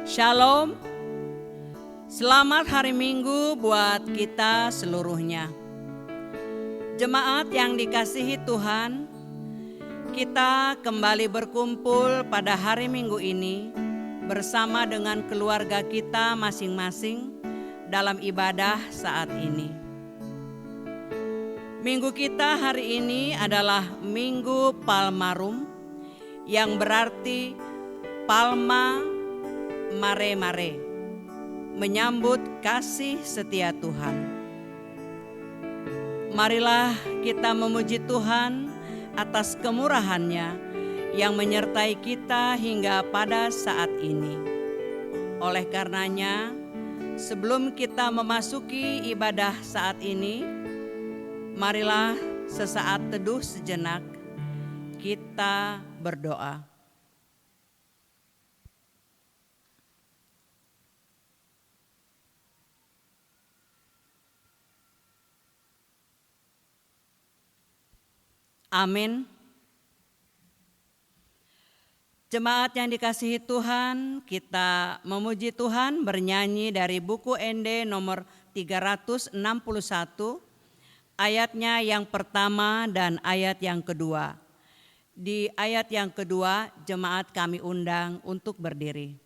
Shalom, selamat hari Minggu buat kita seluruhnya. Jemaat yang dikasihi Tuhan, kita kembali berkumpul pada hari Minggu ini bersama dengan keluarga kita masing-masing dalam ibadah saat ini. Minggu kita hari ini adalah Minggu Palmarum, yang berarti Palma Mare Mare, menyambut kasih setia Tuhan. Marilah kita memuji Tuhan atas kemurahan-Nya yang menyertai kita hingga pada saat ini. Oleh karenanya, sebelum kita memasuki ibadah saat ini, marilah sesaat teduh sejenak kita berdoa. Amin. Jemaat yang dikasihi Tuhan, kita memuji Tuhan bernyanyi dari buku ND nomor 361, ayatnya yang pertama dan ayat yang kedua. Di ayat yang kedua, jemaat kami undang untuk berdiri.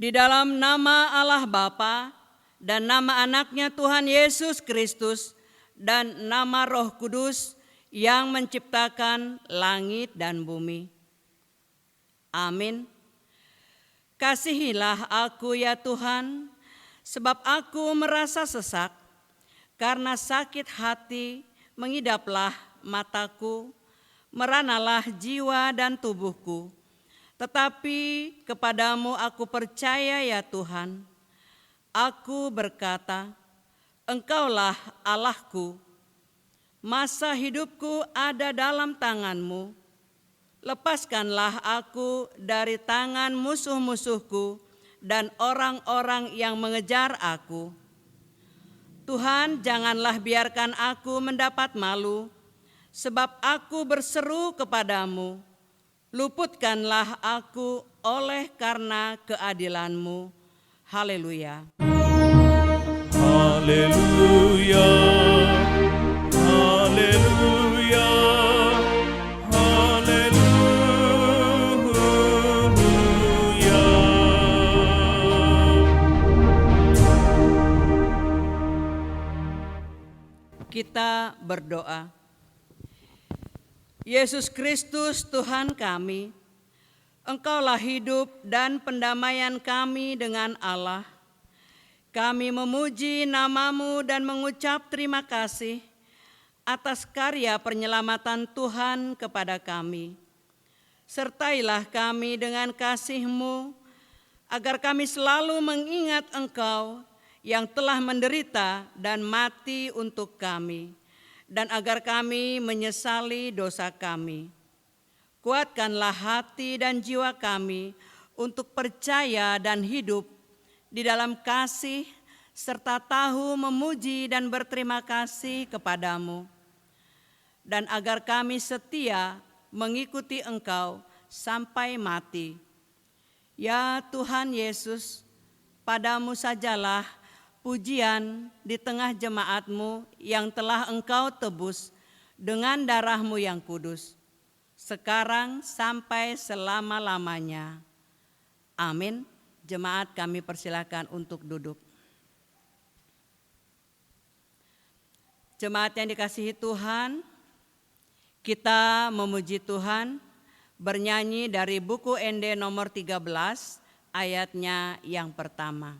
Di dalam nama Allah Bapa dan nama anaknya Tuhan Yesus Kristus dan nama Roh Kudus yang menciptakan langit dan bumi. Amin. Kasihilah aku ya Tuhan, sebab aku merasa sesak, karena sakit hati mengidaplah mataku, meranalah jiwa dan tubuhku. Tetapi kepadamu aku percaya ya Tuhan. Aku berkata, Engkaulah Allahku. Masa hidupku ada dalam tangan-Mu. Lepaskanlah aku dari tangan musuh-musuhku dan orang-orang yang mengejar aku. Tuhan, janganlah biarkan aku mendapat malu, sebab aku berseru kepadamu. Luputkanlah aku oleh karena keadilan-Mu. Haleluya. Haleluya. Haleluya. Haleluya. Kita berdoa. Yesus Kristus Tuhan kami, Engkaulah hidup dan pendamaian kami dengan Allah. Kami memuji nama-Mu dan mengucap terima kasih atas karya penyelamatan Tuhan kepada kami. Sertailah kami dengan kasih-Mu, agar kami selalu mengingat Engkau yang telah menderita dan mati untuk kami, dan agar kami menyesali dosa kami. Kuatkanlah hati dan jiwa kami untuk percaya dan hidup di dalam kasih, serta tahu memuji dan berterima kasih kepadamu. Dan agar kami setia mengikuti Engkau sampai mati. Ya Tuhan Yesus, padamu sajalah pujian di tengah jemaat-Mu yang telah Engkau tebus dengan darah-Mu yang kudus, sekarang sampai selama-lamanya. Amin. Jemaat, kami persilakan untuk duduk. Jemaat yang dikasihi Tuhan, kita memuji Tuhan bernyanyi dari buku ND nomor 13 ayatnya yang pertama.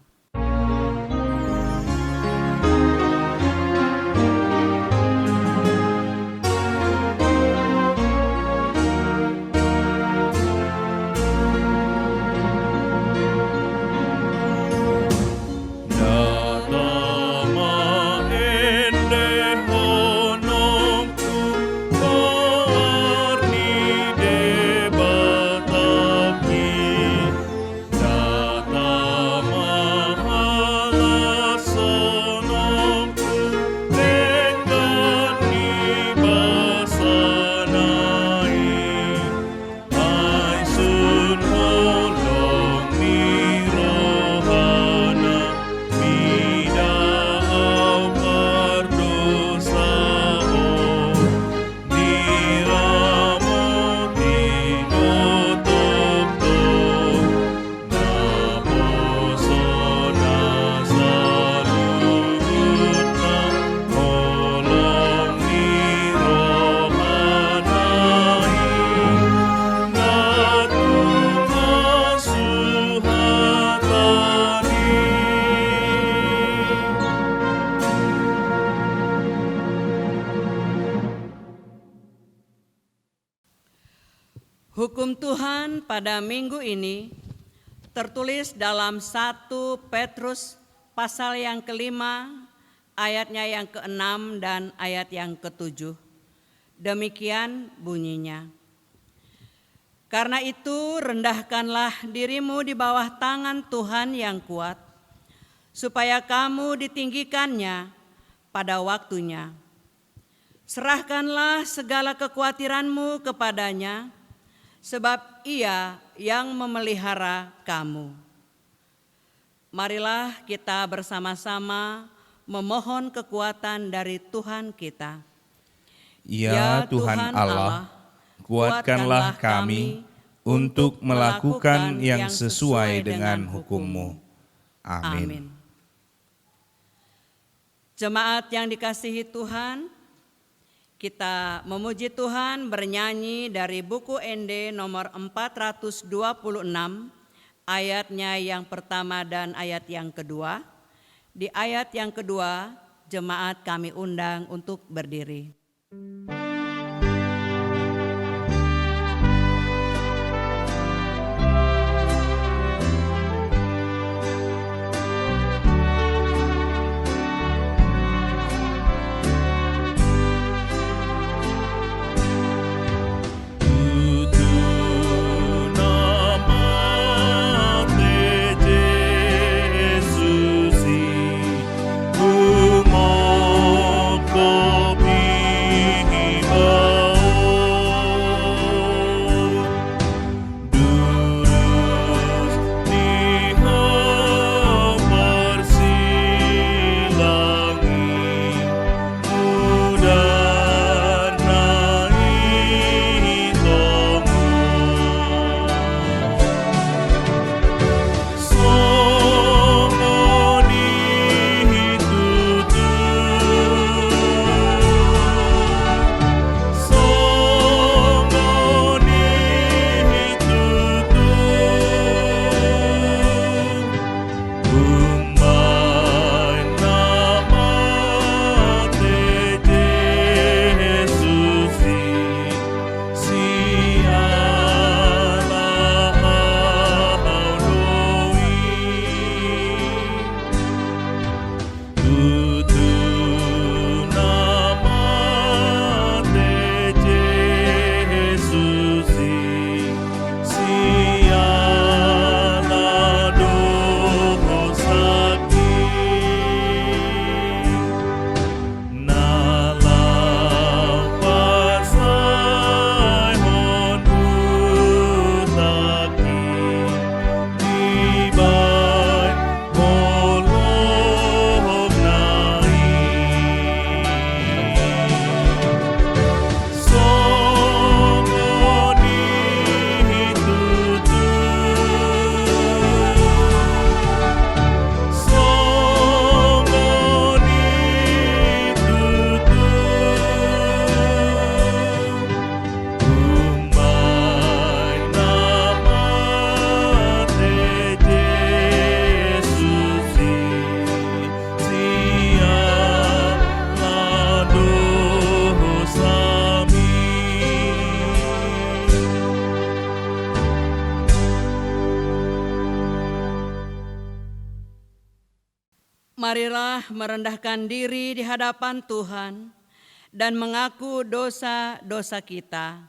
Hukum Tuhan pada minggu ini tertulis dalam 1 Petrus pasal yang kelima, ayatnya yang ke-6 dan ayat yang ke-7. Demikian bunyinya. Karena itu rendahkanlah dirimu di bawah tangan Tuhan yang kuat, supaya kamu ditinggikannya pada waktunya. Serahkanlah segala kekhawatiranmu kepadanya, sebab Ia yang memelihara kamu. Marilah kita bersama-sama memohon kekuatan dari Tuhan kita. Ya Tuhan Allah, kuatkanlah kami untuk melakukan yang sesuai dengan hukum-Mu. Amin. Jemaat yang dikasihi Tuhan, kita memuji Tuhan bernyanyi dari buku ND nomor 426, ayatnya yang pertama dan ayat yang kedua. Di ayat yang kedua, jemaat kami undang untuk berdiri. Umo kopi Marilah merendahkan diri di hadapan Tuhan dan mengaku dosa-dosa kita.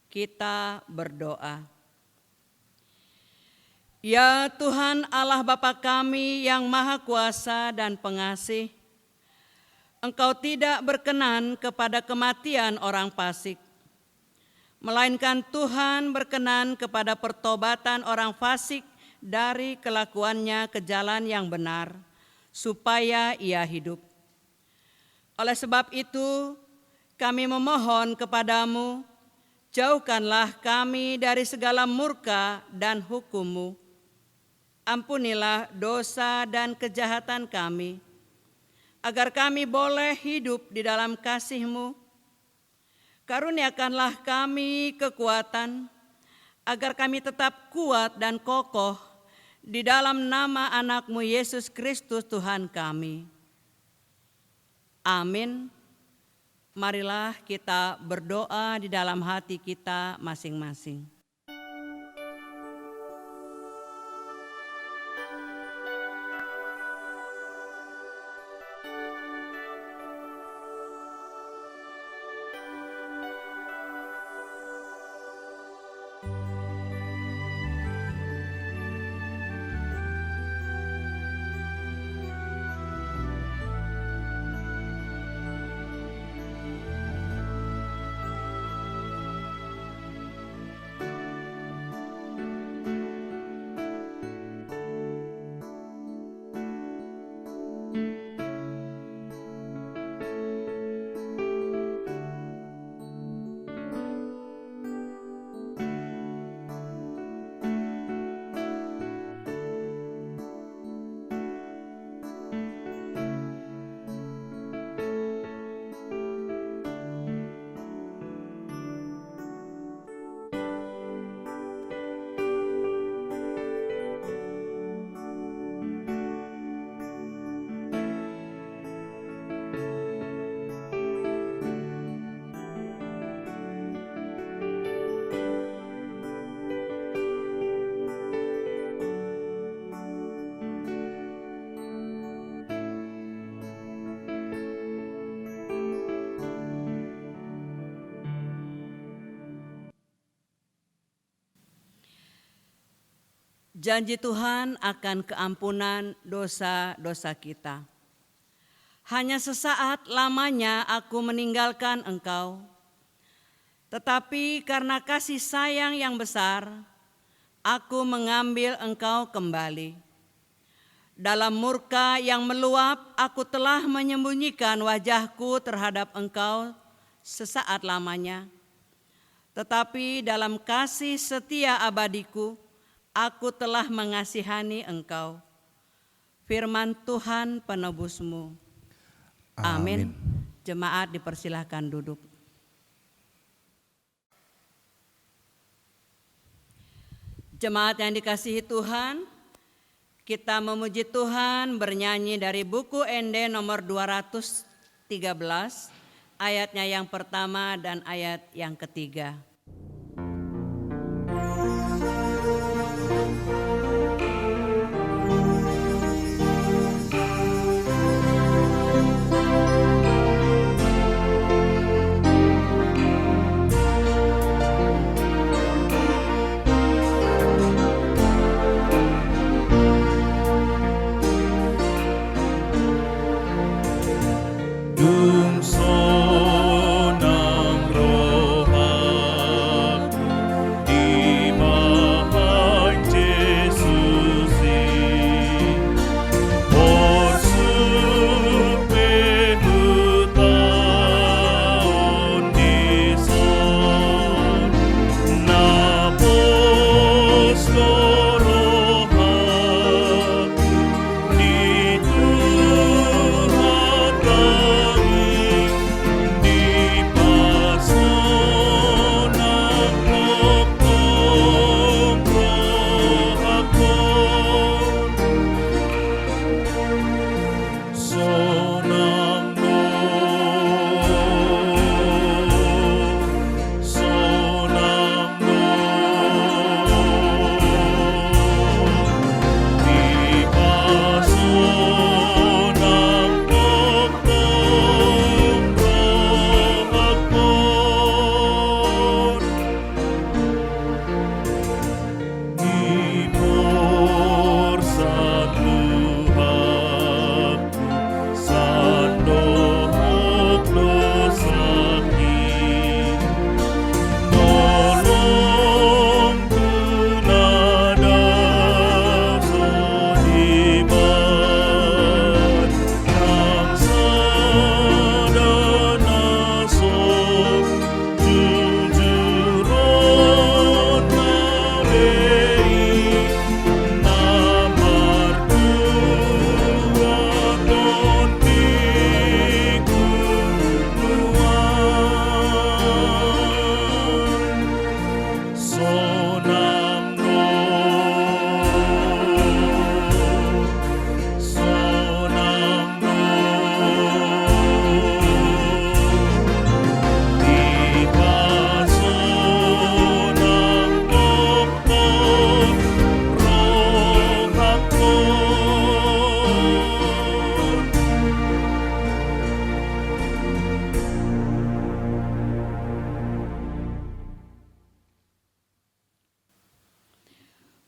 Kita berdoa. Ya Tuhan Allah Bapa kami yang Maha Kuasa dan Pengasih, Engkau tidak berkenan kepada kematian orang fasik, melainkan Tuhan berkenan kepada pertobatan orang fasik dari kelakuannya ke jalan yang benar, supaya ia hidup. Oleh sebab itu, kami memohon kepadamu, jauhkanlah kami dari segala murka dan hukum-Mu. Ampunilah dosa dan kejahatan kami, agar kami boleh hidup di dalam kasih-Mu. Karuniakanlah kami kekuatan, agar kami tetap kuat dan kokoh di dalam nama anak-Mu Yesus Kristus Tuhan kami. Amin. Marilah kita berdoa di dalam hati kita masing-masing. Janji Tuhan akan keampunan dosa-dosa kita. Hanya sesaat lamanya aku meninggalkan engkau, tetapi karena kasih sayang yang besar, aku mengambil engkau kembali. Dalam murka yang meluap, aku telah menyembunyikan wajahku terhadap engkau sesaat lamanya. Tetapi dalam kasih setia abadiku, aku telah mengasihani engkau. Firman Tuhan penebusmu. Amin. Jemaat dipersilahkan duduk. Jemaat yang dikasihi Tuhan, kita memuji Tuhan bernyanyi dari buku ND nomor 213, ayatnya yang pertama dan ayat yang ketiga. Dung sonang rohani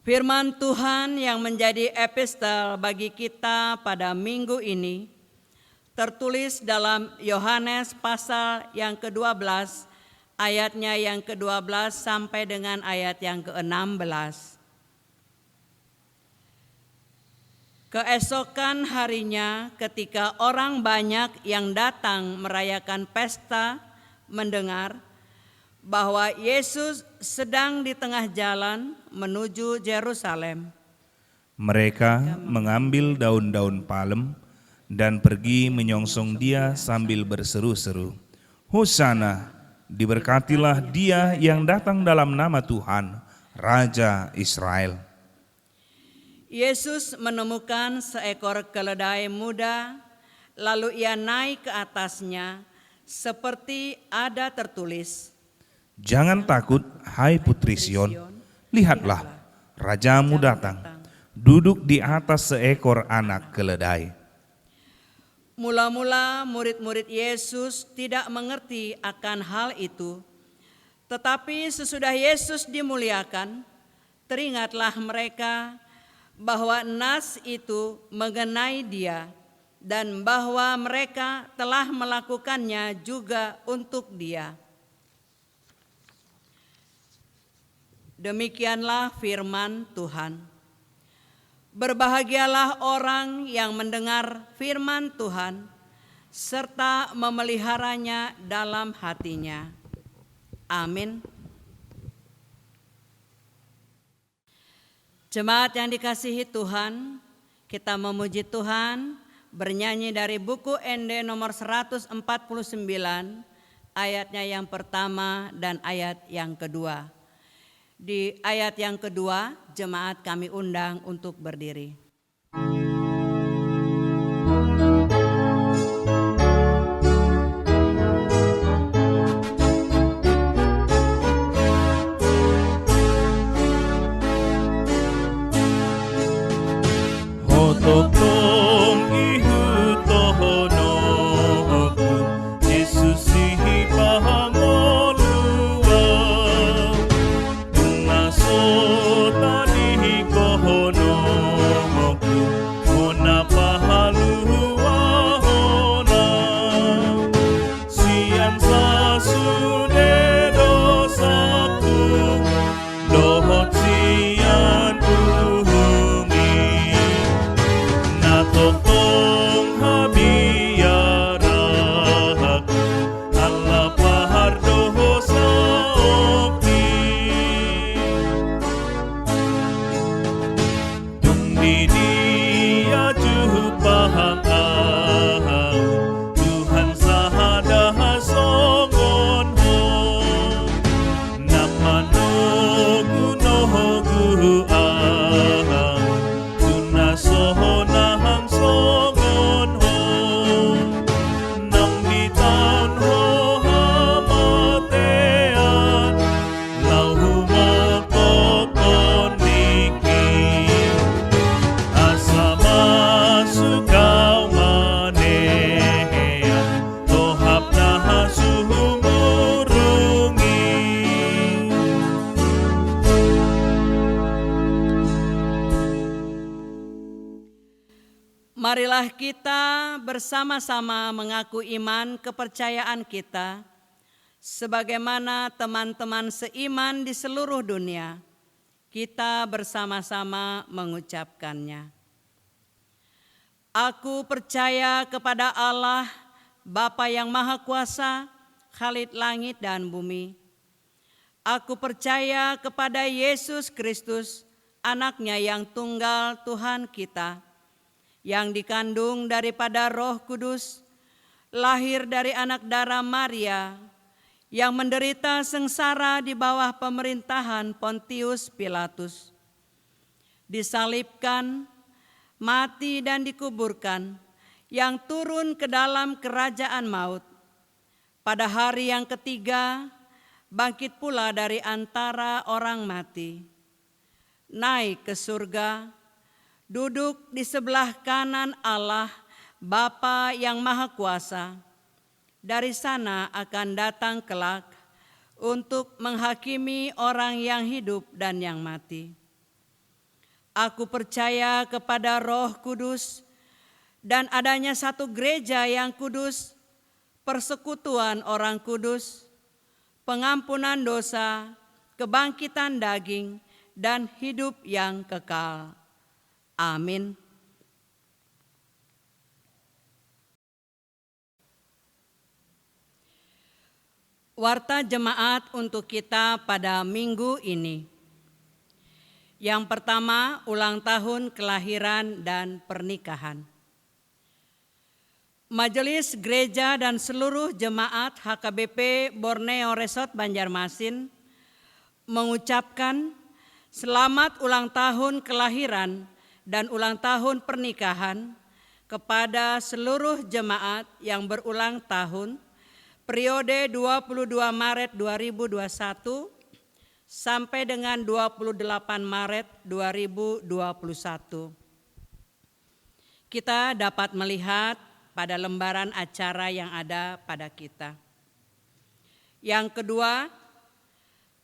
Firman Tuhan yang menjadi epistel bagi kita pada minggu ini tertulis dalam Yohanes pasal yang ke-12, ayatnya yang ke-12 sampai dengan ayat yang ke-16. Keesokan harinya ketika orang banyak yang datang merayakan pesta mendengar bahwa Yesus sedang di tengah jalan menuju Yerusalem, Mereka mengambil daun-daun palem dan pergi menyongsong dia sambil berseru-seru, "Hosana, diberkatilah dia yang datang dalam nama Tuhan, Raja Israel." Yesus menemukan seekor keledai muda, lalu ia naik ke atasnya seperti ada tertulis, "Jangan takut, hai putri Sion, lihatlah, Rajamu datang, duduk di atas seekor anak keledai." Mula-mula murid-murid Yesus tidak mengerti akan hal itu, tetapi sesudah Yesus dimuliakan, teringatlah mereka bahwa nas itu mengenai dia dan bahwa mereka telah melakukannya juga untuk dia. Demikianlah firman Tuhan. Berbahagialah orang yang mendengar firman Tuhan serta memeliharanya dalam hatinya. Amin. Jemaat yang dikasihi Tuhan, kita memuji Tuhan bernyanyi dari buku ND nomor 149, ayatnya yang pertama dan ayat yang kedua. Di ayat yang kedua, jemaat kami undang untuk berdiri. Hotokong ihutohono Yesus ihipahangolua Tunasotani kohono Mona pahalua hona Sian sasune dosaku Dohot sian uhumi Natokong habiyarahaku Allah pahardoho saoki Tungdi dia jupahang ahau Tuhan sahadah songon ho Namano gunohu ahau Tunasohonahang songon ho Nang di taon ho hamatean Lau makokon niki Asa masukau manean Tohap na sumurungi Marilah kita bersama-sama mengaku iman kepercayaan kita sebagaimana teman-teman seiman di seluruh dunia. Kita bersama-sama mengucapkannya. Aku percaya kepada Allah, Bapa yang Maha Kuasa, Khalid langit dan bumi. Aku percaya kepada Yesus Kristus, Anaknya yang tunggal Tuhan kita, yang dikandung daripada Roh Kudus, lahir dari anak darah Maria, yang menderita sengsara di bawah pemerintahan Pontius Pilatus, disalibkan, mati dan dikuburkan, yang turun ke dalam kerajaan maut. Pada hari yang ketiga, bangkit pula dari antara orang mati, naik ke surga, duduk di sebelah kanan Allah, Bapa yang Maha Kuasa. Dari sana akan datang kelak untuk menghakimi orang yang hidup dan yang mati. Aku percaya kepada Roh Kudus dan adanya satu gereja yang kudus, persekutuan orang kudus, pengampunan dosa, kebangkitan daging, dan hidup yang kekal. Amin. Warta jemaat untuk kita pada minggu ini. Yang pertama, ulang tahun kelahiran dan pernikahan. Majelis Gereja dan seluruh jemaat HKBP Borneo Resort Banjarmasin mengucapkan selamat ulang tahun kelahiran dan ulang tahun pernikahan kepada seluruh jemaat yang berulang tahun periode 22 Maret 2021 sampai dengan 28 Maret 2021. Kita dapat melihat pada lembaran acara yang ada pada kita. Yang kedua,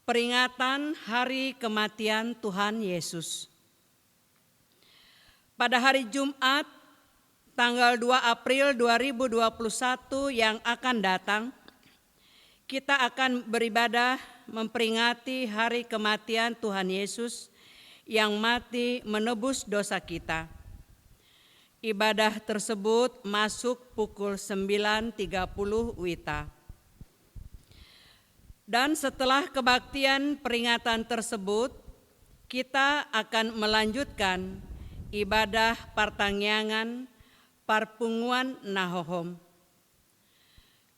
peringatan Hari Kematian Tuhan Yesus. Pada hari Jumat, tanggal 2 April 2021 yang akan datang, kita akan beribadah memperingati hari kematian Tuhan Yesus yang mati menebus dosa kita. Ibadah tersebut masuk pukul 9.30 WITA. Dan setelah kebaktian peringatan tersebut, kita akan melanjutkan ibadah partangyangan Parpunguan Nahohom.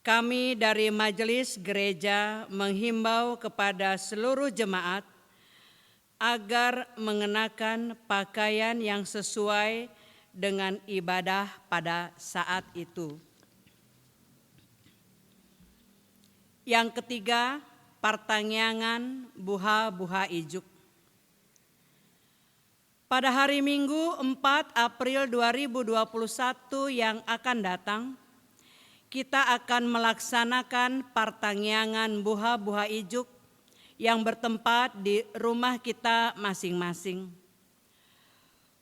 Kami dari Majelis Gereja menghimbau kepada seluruh jemaat agar mengenakan pakaian yang sesuai dengan ibadah pada saat itu. Yang ketiga, partangyangan buha-buha ijuk. Pada hari Minggu 4 April 2021 yang akan datang, kita akan melaksanakan partangyangan buha-buha ijuk yang bertempat di rumah kita masing-masing.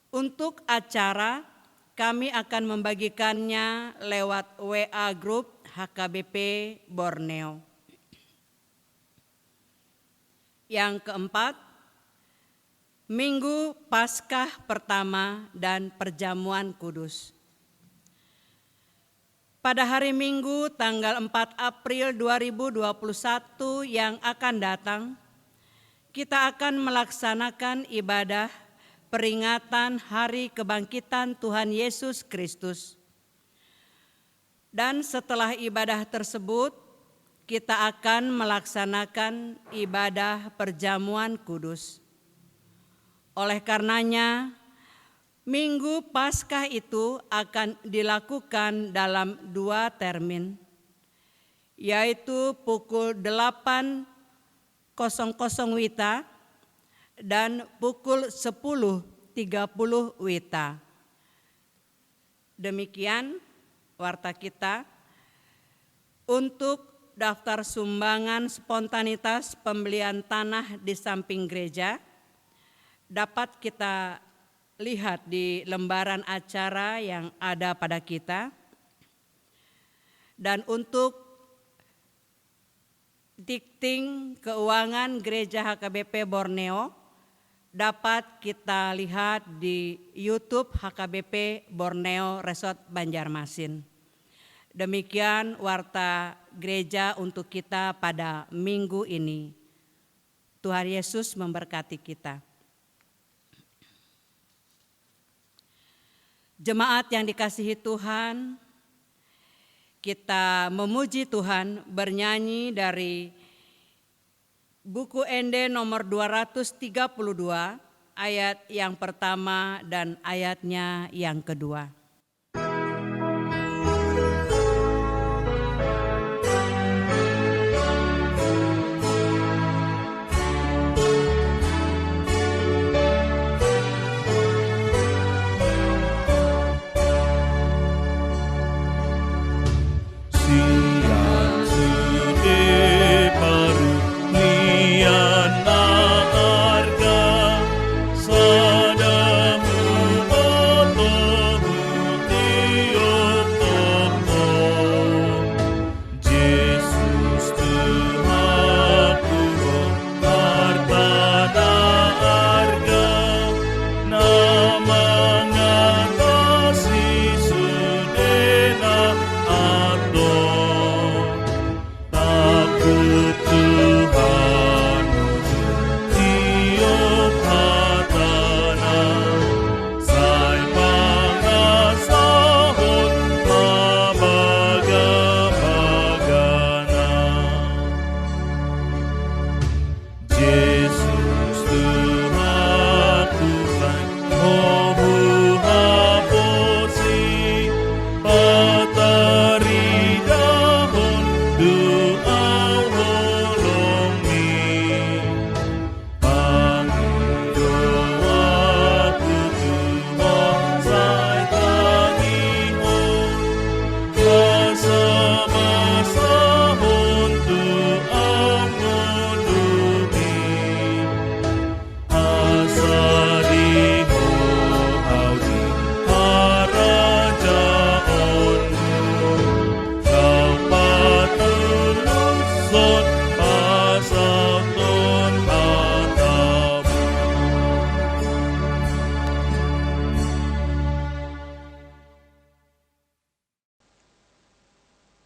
Untuk acara, kami akan membagikannya lewat WA Group HKBP Borneo. Yang keempat, Minggu Paskah pertama dan perjamuan kudus. Pada hari Minggu tanggal 4 April 2021 yang akan datang, kita akan melaksanakan ibadah peringatan Hari Kebangkitan Tuhan Yesus Kristus. Dan setelah ibadah tersebut, kita akan melaksanakan ibadah perjamuan kudus. Oleh karenanya, Minggu Paskah itu akan dilakukan dalam 2 termin, yaitu pukul 8.00 WITA dan pukul 10.30 WITA. Demikian warta kita. Untuk daftar sumbangan spontanitas pembelian tanah di samping gereja dapat kita lihat di lembaran acara yang ada pada kita. Dan untuk dikting keuangan Gereja HKBP Borneo dapat kita lihat di YouTube HKBP Borneo Resort Banjarmasin. Demikian warta gereja untuk kita pada minggu ini. Tuhan Yesus memberkati kita. Jemaat yang dikasihi Tuhan, kita memuji Tuhan bernyanyi dari buku ND nomor 232 ayat yang pertama dan ayatnya yang kedua. Sada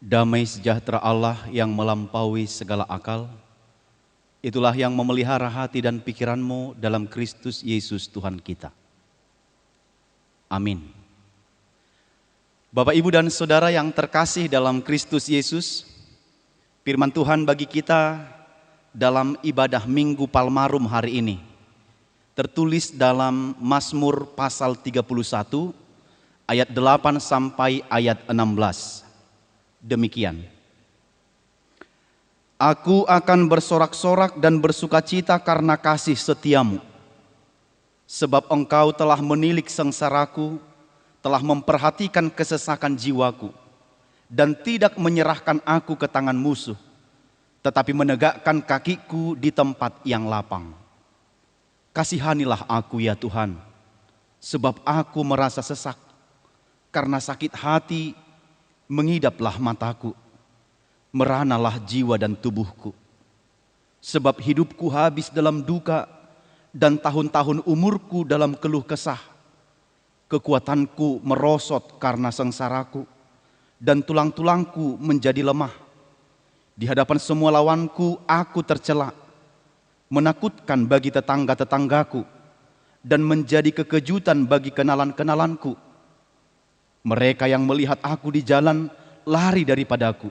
Damai sejahtera Allah yang melampaui segala akal, itulah yang memelihara hati dan pikiranmu dalam Kristus Yesus Tuhan kita. Amin. Bapak, Ibu, dan Saudara yang terkasih dalam Kristus Yesus, firman Tuhan bagi kita dalam ibadah Minggu Palmarum hari ini tertulis dalam Mazmur pasal 31 ayat 8 sampai ayat 16. Demikian. Aku akan bersorak-sorak dan bersukacita karena kasih setiamu, sebab engkau telah menilik sengsaraku, telah memperhatikan kesesakan jiwaku, dan tidak menyerahkan aku ke tangan musuh, tetapi menegakkan kakiku di tempat yang lapang. Kasihanilah aku ya Tuhan, sebab aku merasa sesak, karena sakit hati mengidaplah mataku, meranalah jiwa dan tubuhku. Sebab hidupku habis dalam duka, dan tahun-tahun umurku dalam keluh kesah. Kekuatanku merosot karena sengsaraku, dan tulang-tulangku menjadi lemah. Di hadapan semua lawanku aku tercela, menakutkan bagi tetangga-tetanggaku, dan menjadi kekejutan bagi kenalan-kenalanku. Mereka yang melihat aku di jalan lari daripadaku.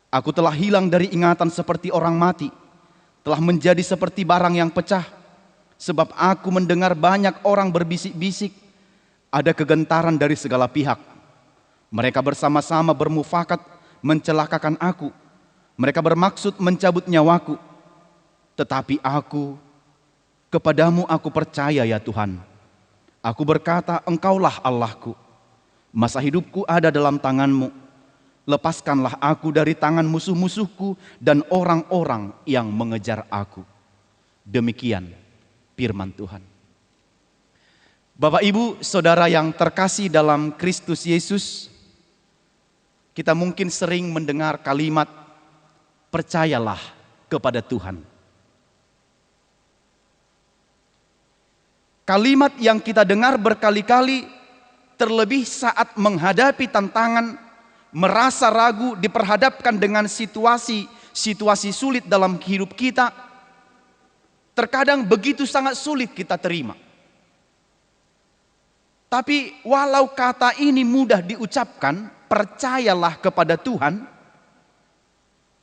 Aku telah hilang dari ingatan seperti orang mati, telah menjadi seperti barang yang pecah. Sebab aku mendengar banyak orang berbisik-bisik, ada kegentaran dari segala pihak. Mereka bersama-sama bermufakat mencelakakan aku. Mereka bermaksud mencabut nyawaku. Tetapi aku, kepadamu aku percaya ya Tuhan. Aku berkata, Engkaulah Allahku. Masa hidupku ada dalam tangan-Mu. Lepaskanlah aku dari tangan musuh-musuhku dan orang-orang yang mengejar aku. Demikian firman Tuhan. Bapak, Ibu, Saudara yang terkasih dalam Kristus Yesus, kita mungkin sering mendengar kalimat percayalah kepada Tuhan. Kalimat yang kita dengar berkali-kali, terlebih saat menghadapi tantangan, merasa ragu, diperhadapkan dengan situasi sulit dalam hidup kita, terkadang begitu sangat sulit kita terima. Tapi walau kata ini mudah diucapkan, percayalah kepada Tuhan,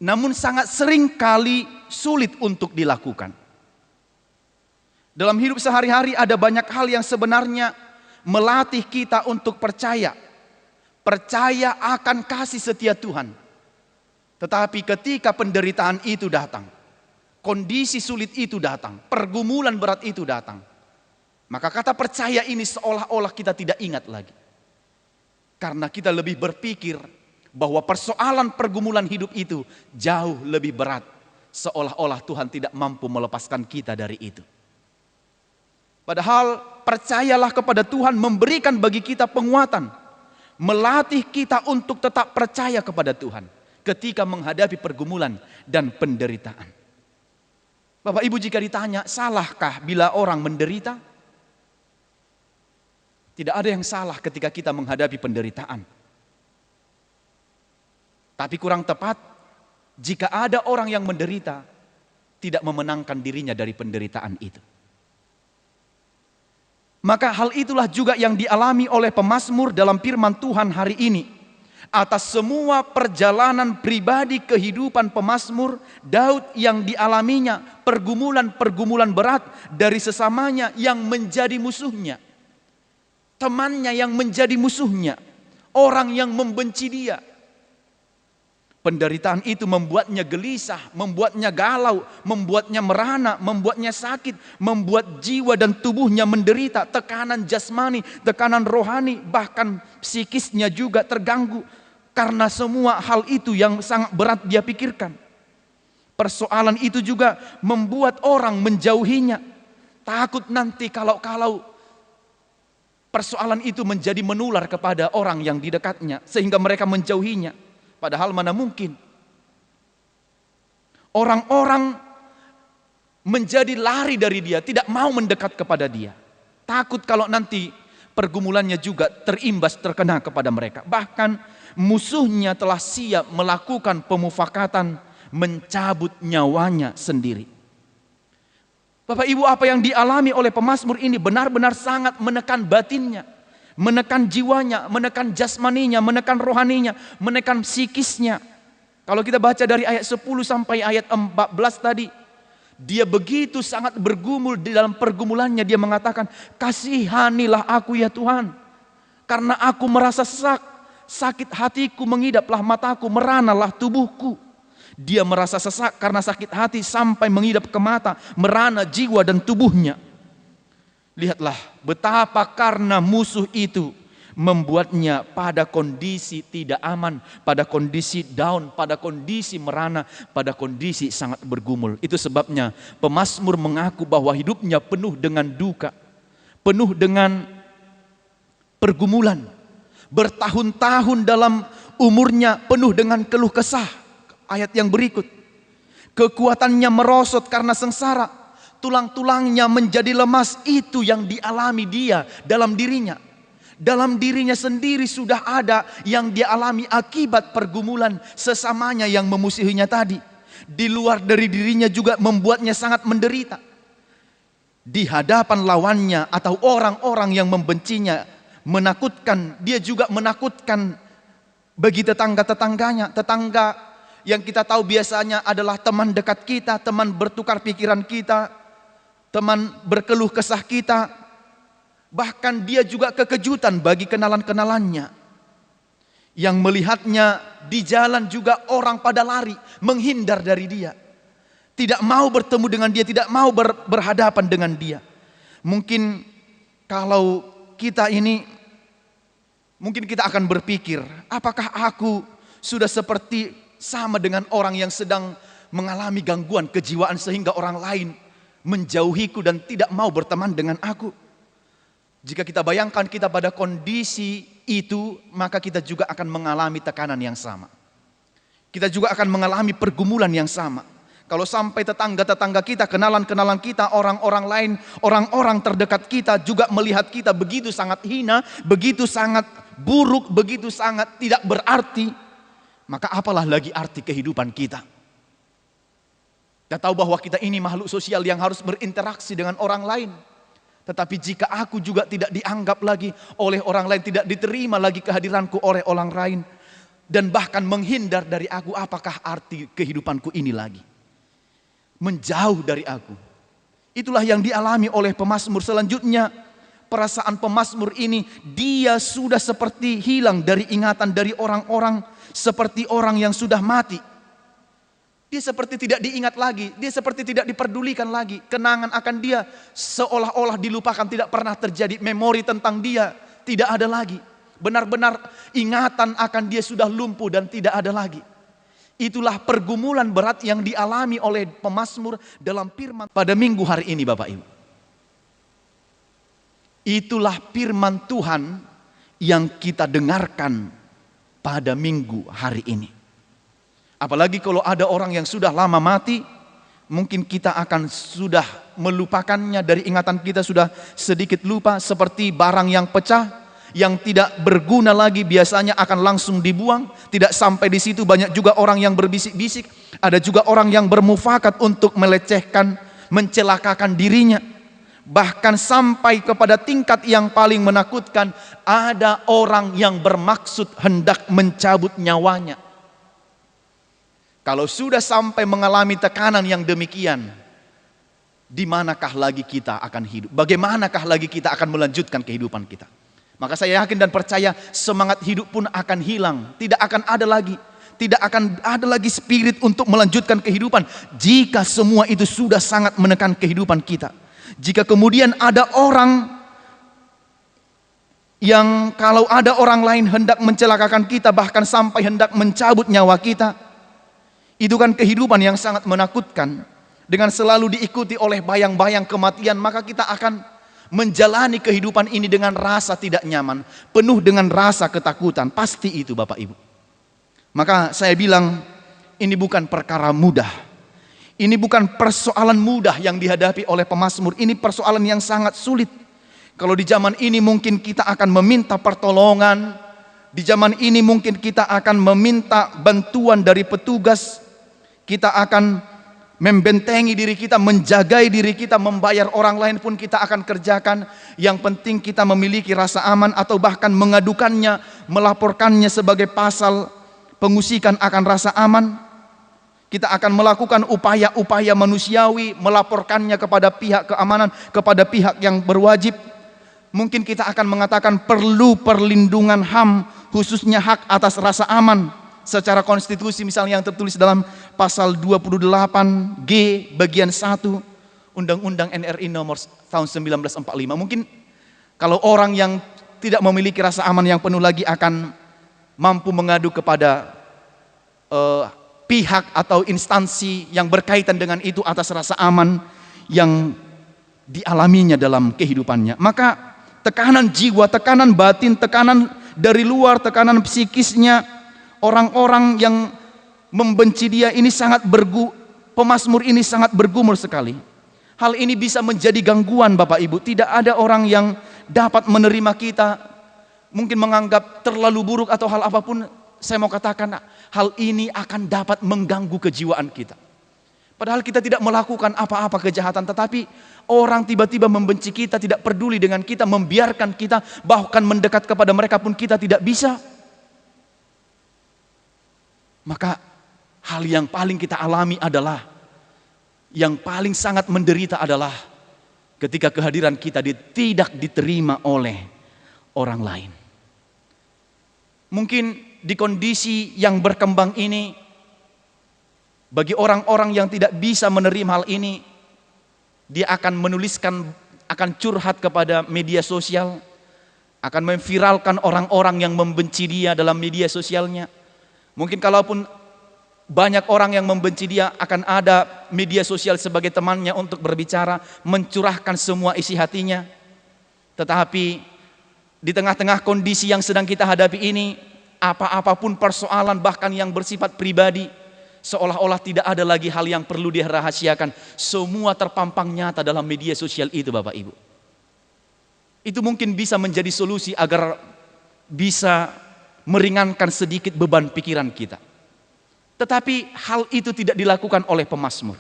namun sangat sering kali sulit untuk dilakukan. Dalam hidup sehari-hari ada banyak hal yang sebenarnya melatih kita untuk percaya akan kasih setia Tuhan. Tetapi ketika penderitaan itu datang, kondisi sulit itu datang, pergumulan berat itu datang, maka kata percaya ini seolah-olah kita tidak ingat lagi. Karena kita lebih berpikir bahwa persoalan pergumulan hidup itu jauh lebih berat, seolah-olah Tuhan tidak mampu melepaskan kita dari itu. Padahal percayalah kepada Tuhan memberikan bagi kita penguatan, melatih kita untuk tetap percaya kepada Tuhan ketika menghadapi pergumulan dan penderitaan. Bapak, Ibu, jika ditanya salahkah bila orang menderita? Tidak ada yang salah ketika kita menghadapi penderitaan. Tapi kurang tepat jika ada orang yang menderita tidak memenangkan dirinya dari penderitaan itu. Maka hal itulah juga yang dialami oleh pemazmur dalam firman Tuhan hari ini. Atas semua perjalanan pribadi kehidupan pemazmur, Daud yang dialaminya pergumulan-pergumulan berat dari sesamanya yang menjadi musuhnya. Temannya yang menjadi musuhnya. Orang yang membenci dia. Penderitaan itu membuatnya gelisah, membuatnya galau, membuatnya merana, membuatnya sakit, membuat jiwa dan tubuhnya menderita, tekanan jasmani, tekanan rohani, bahkan psikisnya juga terganggu. Karena semua hal itu yang sangat berat dia pikirkan. Persoalan itu juga membuat orang menjauhinya. Takut nanti kalau persoalan itu menjadi menular kepada orang yang di dekatnya, sehingga mereka menjauhinya. Padahal mana mungkin. Orang-orang menjadi lari dari dia, tidak mau mendekat kepada dia. Takut kalau nanti pergumulannya juga terimbas terkena kepada mereka. Bahkan musuhnya telah siap melakukan pemufakatan, mencabut nyawanya sendiri. Bapak Ibu, apa yang dialami oleh pemazmur ini benar-benar sangat menekan batinnya, menekan jiwanya, menekan jasmaninya, menekan rohaninya, menekan psikisnya. Kalau kita baca dari ayat 10 sampai ayat 14 tadi, dia begitu sangat bergumul di dalam pergumulannya. Dia mengatakan, kasihanilah aku ya Tuhan, karena aku merasa sesak, sakit hatiku mengidaplah mataku, meranalah tubuhku. Dia merasa sesak karena sakit hati sampai mengidap ke mata, merana jiwa dan tubuhnya. Lihatlah betapa karena musuh itu membuatnya pada kondisi tidak aman, pada kondisi down, pada kondisi merana, pada kondisi sangat bergumul. Itu sebabnya pemazmur mengaku bahwa hidupnya penuh dengan duka, penuh dengan pergumulan. Bertahun-tahun dalam umurnya penuh dengan keluh kesah. Ayat yang berikut, kekuatannya merosot karena sengsara, tulang-tulangnya menjadi lemas. Itu yang dialami dia dalam dirinya. Dalam dirinya sendiri sudah ada yang dia alami akibat pergumulan sesamanya yang memusuhinya tadi. Di luar dari dirinya juga membuatnya sangat menderita. Di hadapan lawannya atau orang-orang yang membencinya, menakutkan, dia juga menakutkan bagi tetangga-tetangganya, tetangga yang kita tahu biasanya adalah teman dekat kita, teman bertukar pikiran kita, teman berkeluh kesah kita. Bahkan dia juga kekejutan bagi kenalan-kenalannya. Yang melihatnya di jalan juga orang pada lari, menghindar dari dia. Tidak mau bertemu dengan dia, tidak mau berhadapan dengan dia. Mungkin kalau kita ini, mungkin kita akan berpikir, apakah aku sudah seperti sama dengan orang yang sedang mengalami gangguan kejiwaan sehingga orang lain menjauhiku dan tidak mau berteman dengan aku. Jika kita bayangkan kita pada kondisi itu, maka kita juga akan mengalami tekanan yang sama. Kita juga akan mengalami pergumulan yang sama. Kalau sampai tetangga-tetangga kita, kenalan-kenalan kita, orang-orang lain, orang-orang terdekat kita juga melihat kita begitu sangat hina, begitu sangat buruk, begitu sangat tidak berarti, maka apalah lagi arti kehidupan kita. Kita tahu bahwa kita ini makhluk sosial yang harus berinteraksi dengan orang lain. Tetapi jika aku juga tidak dianggap lagi oleh orang lain, tidak diterima lagi kehadiranku oleh orang lain, dan bahkan menghindar dari aku, apakah arti kehidupanku ini lagi? Menjauh dari aku. Itulah yang dialami oleh pemazmur. Selanjutnya, perasaan pemazmur ini, dia sudah seperti hilang dari ingatan dari orang-orang, seperti orang yang sudah mati. Dia seperti tidak diingat lagi, dia seperti tidak diperdulikan lagi. Kenangan akan dia seolah-olah dilupakan, tidak pernah terjadi. Memori tentang dia tidak ada lagi. Benar-benar ingatan akan dia sudah lumpuh dan tidak ada lagi. Itulah pergumulan berat yang dialami oleh pemazmur dalam firman pada minggu hari ini, Bapak Ibu. Itulah firman Tuhan yang kita dengarkan pada minggu hari ini. Apalagi kalau ada orang yang sudah lama mati, mungkin kita akan sudah melupakannya, dari ingatan kita sudah sedikit lupa, seperti barang yang pecah, yang tidak berguna lagi biasanya akan langsung dibuang. Tidak sampai di situ, banyak juga orang yang berbisik-bisik, ada juga orang yang bermufakat untuk melecehkan, mencelakakan dirinya. Bahkan sampai kepada tingkat yang paling menakutkan, ada orang yang bermaksud hendak mencabut nyawanya. Kalau sudah sampai mengalami tekanan yang demikian, di manakah lagi kita akan hidup? Bagaimanakah lagi kita akan melanjutkan kehidupan kita? Maka saya yakin dan percaya semangat hidup pun akan hilang. Tidak akan ada lagi. Tidak akan ada lagi spirit untuk melanjutkan kehidupan. Jika semua itu sudah sangat menekan kehidupan kita. Jika kemudian ada orang yang kalau ada orang lain hendak mencelakakan kita, bahkan sampai hendak mencabut nyawa kita, itu kan kehidupan yang sangat menakutkan. Dengan selalu diikuti oleh bayang-bayang kematian, maka kita akan menjalani kehidupan ini dengan rasa tidak nyaman, penuh dengan rasa ketakutan. Pasti itu Bapak Ibu. Maka saya bilang, ini bukan perkara mudah. Ini bukan persoalan mudah yang dihadapi oleh pemazmur. Ini persoalan yang sangat sulit. Kalau di zaman ini mungkin kita akan meminta pertolongan, di zaman ini mungkin kita akan meminta bantuan dari petugas, kita akan membentengi diri kita, menjagai diri kita, membayar orang lain pun kita akan kerjakan. Yang penting kita memiliki rasa aman, atau bahkan mengadukannya, melaporkannya sebagai pasal pengusikan akan rasa aman. Kita akan melakukan upaya-upaya manusiawi, melaporkannya kepada pihak keamanan, kepada pihak yang berwajib. Mungkin kita akan mengatakan perlu perlindungan HAM, khususnya hak atas rasa aman secara konstitusi, misalnya yang tertulis dalam pasal 28G bagian 1 Undang-Undang NRI nomor tahun 1945. Mungkin kalau orang yang tidak memiliki rasa aman yang penuh lagi akan mampu mengadu kepada pihak atau instansi yang berkaitan dengan itu atas rasa aman yang dialaminya dalam kehidupannya. Maka tekanan jiwa, tekanan batin, tekanan dari luar, tekanan psikisnya orang-orang yang membenci dia ini sangat pemazmur ini sangat bergumul sekali. Hal ini bisa menjadi gangguan Bapak Ibu. Tidak ada orang yang dapat menerima kita, mungkin menganggap terlalu buruk atau hal apapun. Saya mau katakan hal ini akan dapat mengganggu kejiwaan kita. Padahal kita tidak melakukan apa-apa kejahatan, tetapi orang tiba-tiba membenci kita, tidak peduli dengan kita, membiarkan kita, bahkan mendekat kepada mereka pun kita tidak bisa. Maka hal yang paling kita alami adalah, yang paling sangat menderita adalah ketika kehadiran kita tidak diterima oleh orang lain. Mungkin di kondisi yang berkembang ini, bagi orang-orang yang tidak bisa menerima hal ini, dia akan menuliskan, akan curhat kepada media sosial, akan memviralkan orang-orang yang membenci dia dalam media sosialnya. Mungkin kalaupun banyak orang yang membenci dia, akan ada media sosial sebagai temannya untuk berbicara, mencurahkan semua isi hatinya. Tetapi di tengah-tengah kondisi yang sedang kita hadapi ini, apa-apapun persoalan bahkan yang bersifat pribadi, seolah-olah tidak ada lagi hal yang perlu dirahasiakan. Semua terpampang nyata dalam media sosial itu Bapak Ibu. Itu mungkin bisa menjadi solusi agar bisa meringankan sedikit beban pikiran kita. Tetapi hal itu tidak dilakukan oleh pemazmur.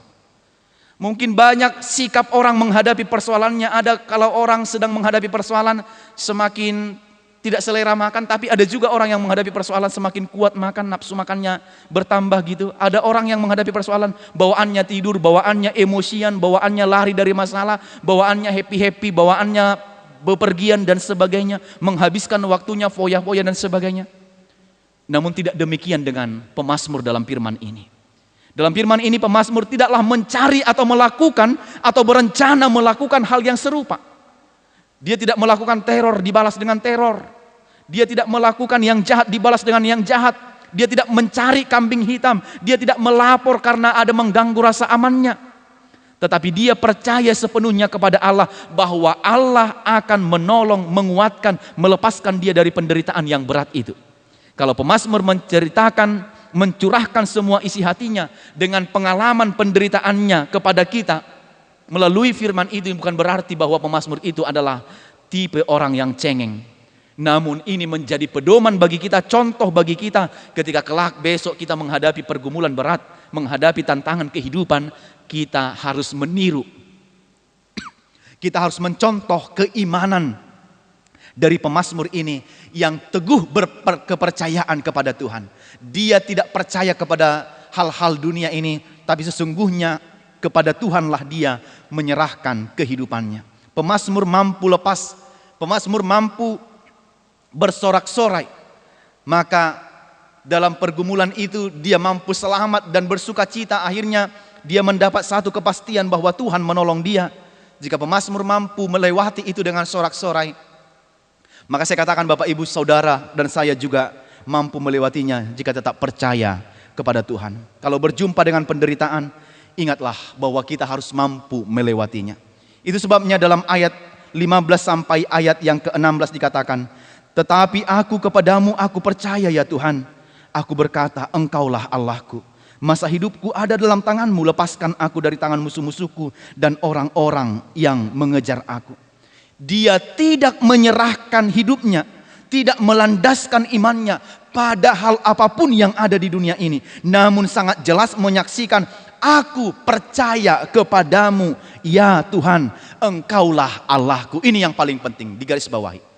Mungkin banyak sikap orang menghadapi persoalannya. Ada kalau orang sedang menghadapi persoalan semakin tidak selera makan, tapi ada juga orang yang menghadapi persoalan semakin kuat makan, nafsu makannya bertambah gitu. Ada orang yang menghadapi persoalan bawaannya tidur, bawaannya emosian, bawaannya lari dari masalah, bawaannya happy-happy, bawaannya bepergian dan sebagainya, menghabiskan waktunya foya-foya dan sebagainya. Namun tidak demikian dengan pemazmur dalam firman ini. Dalam firman ini pemazmur tidaklah mencari atau melakukan atau berencana melakukan hal yang serupa. Dia tidak melakukan teror dibalas dengan teror. Dia tidak melakukan yang jahat dibalas dengan yang jahat. Dia tidak mencari kambing hitam. Dia tidak melapor karena ada mengganggu rasa amannya. Tetapi dia percaya sepenuhnya kepada Allah bahwa Allah akan menolong, menguatkan, melepaskan dia dari penderitaan yang berat itu. Kalau pemazmur menceritakan, mencurahkan semua isi hatinya dengan pengalaman penderitaannya kepada kita melalui firman itu, bukan berarti bahwa pemazmur itu adalah tipe orang yang cengeng. Namun ini menjadi pedoman bagi kita, contoh bagi kita ketika kelak besok kita menghadapi pergumulan berat, menghadapi tantangan kehidupan, kita harus meniru. Kita harus mencontoh keimanan dari pemazmur ini yang teguh berkepercayaan kepada Tuhan. Dia tidak percaya kepada hal-hal dunia ini, tapi sesungguhnya kepada Tuhanlah dia menyerahkan kehidupannya. Pemazmur mampu lepas, pemazmur mampu bersorak-sorai. Maka dalam pergumulan itu dia mampu selamat dan bersuka cita. Akhirnya dia mendapat satu kepastian bahwa Tuhan menolong dia. Jika pemazmur mampu melewati itu dengan sorak-sorai, maka saya katakan Bapak Ibu Saudara dan saya juga mampu melewatinya jika tetap percaya kepada Tuhan. Kalau berjumpa dengan penderitaan, ingatlah bahwa kita harus mampu melewatinya. Itu sebabnya dalam ayat 15 sampai ayat yang ke-16 dikatakan, "Tetapi aku kepadamu aku percaya ya Tuhan. Aku berkata, Engkaulah Allahku. Masa hidupku ada dalam tanganmu, lepaskan aku dari tangan musuh-musuhku dan orang-orang yang mengejar aku." Dia tidak menyerahkan hidupnya, tidak melandaskan imannya pada hal apapun yang ada di dunia ini, namun sangat jelas menyaksikan, aku percaya kepadamu ya Tuhan, engkaulah Allahku. Ini yang paling penting digarisbawahi.